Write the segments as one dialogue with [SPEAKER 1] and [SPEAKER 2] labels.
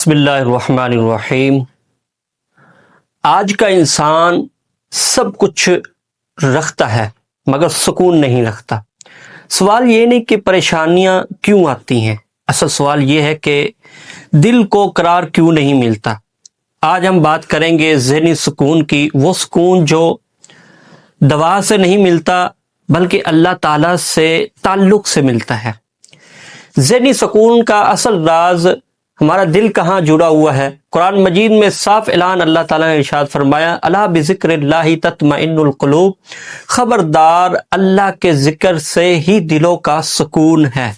[SPEAKER 1] بسم اللہ الرحمن الرحیم۔ آج کا انسان سب کچھ رکھتا ہے مگر سکون نہیں رکھتا۔ سوال یہ نہیں کہ پریشانیاں کیوں آتی ہیں، اصل سوال یہ ہے کہ دل کو قرار کیوں نہیں ملتا۔ آج ہم بات کریں گے ذہنی سکون کی، وہ سکون جو دوا سے نہیں ملتا بلکہ اللہ تعالیٰ سے تعلق سے ملتا ہے۔ ذہنی سکون کا اصل راز ہمارا دل کہاں جڑا ہوا ہے۔ قرآن مجید میں صاف اعلان اللہ تعالیٰ نے ارشاد فرمایا، الا بذکر اللہ تطمئن القلوب، خبردار اللہ کے ذکر سے ہی دلوں کا سکون ہے۔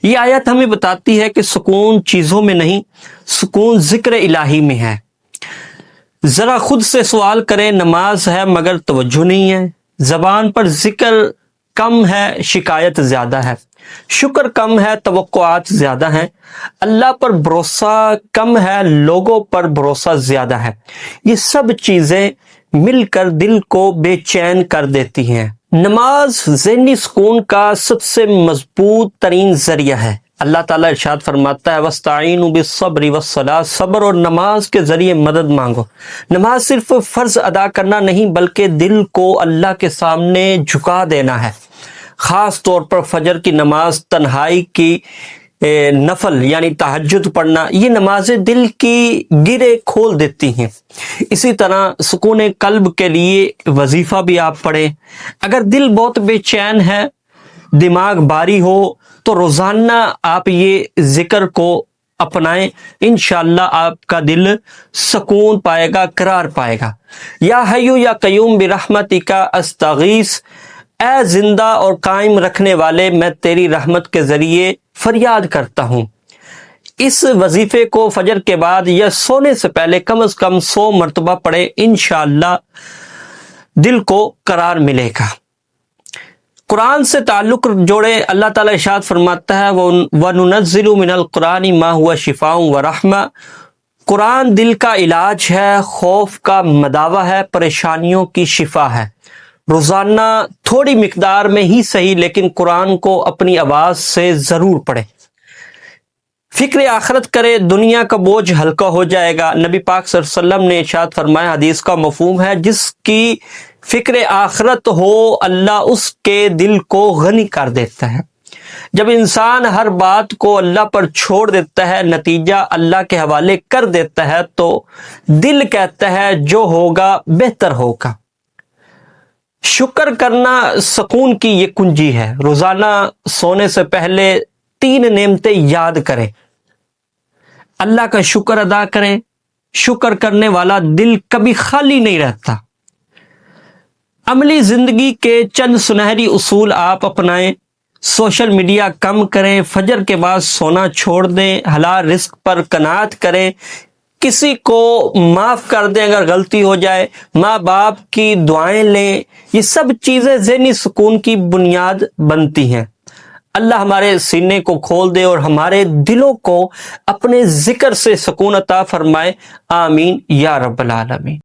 [SPEAKER 1] یہ آیت ہمیں بتاتی ہے کہ سکون چیزوں میں نہیں، سکون ذکر الہی میں ہے۔ ذرا خود سے سوال کریں، نماز ہے مگر توجہ نہیں ہے، زبان پر ذکر کم ہے شکایت زیادہ ہے، شکر کم ہے توقعات زیادہ ہیں، اللہ پر بھروسہ کم ہے لوگوں پر بھروسہ زیادہ ہے۔ یہ سب چیزیں مل کر دل کو بے چین کر دیتی ہیں۔ نماز ذہنی سکون کا سب سے مضبوط ترین ذریعہ ہے۔ اللہ تعالیٰ ارشاد فرماتا ہے، وَاسْتَعِينُوا بِالصَّبْرِ وَالصَّلَاةِ، صبر اور نماز کے ذریعے مدد مانگو۔ نماز صرف فرض ادا کرنا نہیں بلکہ دل کو اللہ کے سامنے جھکا دینا ہے۔ خاص طور پر فجر کی نماز، تنہائی کی نفل یعنی تہجد پڑھنا، یہ نمازیں دل کی گرے کھول دیتی ہیں۔ اسی طرح سکون قلب کے لیے وظیفہ بھی آپ پڑھیں۔ اگر دل بہت بے چین ہے، دماغ باری ہو تو روزانہ آپ یہ ذکر کو اپنائیں، انشاءاللہ آپ کا دل سکون پائے گا، قرار پائے گا۔ یا حیو یا قیوم برحمتک استغیث، اے زندہ اور قائم رکھنے والے، میں تیری رحمت کے ذریعے فریاد کرتا ہوں۔ اس وظیفے کو فجر کے بعد یا سونے سے پہلے کم از کم 100 مرتبہ پڑھیں، انشاءاللہ دل کو قرار ملے گا۔ قرآن سے تعلق جوڑے، اللہ تعالیٰ ارشاد فرماتا ہے، وَنُنَزِّلُ مِنَ الْقُرْآنِ مَا هُوَ شِفَاءٌ وَرَحْمَةٌ، قرآن دل کا علاج ہے، خوف کا مداوع ہے، پریشانیوں کی شفا ہے۔ روزانہ تھوڑی مقدار میں ہی صحیح لیکن قرآن کو اپنی آواز سے ضرور پڑھیں۔ فکر آخرت کرے، دنیا کا بوجھ ہلکا ہو جائے گا۔ نبی پاک صلی اللہ علیہ وسلم نے ارشاد فرمایا، حدیث کا مفہوم ہے، جس کی فکر آخرت ہو اللہ اس کے دل کو غنی کر دیتا ہے۔ جب انسان ہر بات کو اللہ پر چھوڑ دیتا ہے، نتیجہ اللہ کے حوالے کر دیتا ہے، تو دل کہتا ہے جو ہوگا بہتر ہوگا۔ شکر کرنا سکون کی یہ کنجی ہے۔ روزانہ سونے سے پہلے 3 نعمتیں یاد کریں، اللہ کا شکر ادا کریں۔ شکر کرنے والا دل کبھی خالی نہیں رہتا۔ عملی زندگی کے چند سنہری اصول آپ اپنائیں۔ سوشل میڈیا کم کریں، فجر کے بعد سونا چھوڑ دیں، حلال رزق پر قناعت کریں، کسی کو معاف کر دیں اگر غلطی ہو جائے، ماں باپ کی دعائیں لیں۔ یہ سب چیزیں ذہنی سکون کی بنیاد بنتی ہیں۔ اللہ ہمارے سینے کو کھول دے اور ہمارے دلوں کو اپنے ذکر سے سکون عطا فرمائے، آمین یا رب العالمین۔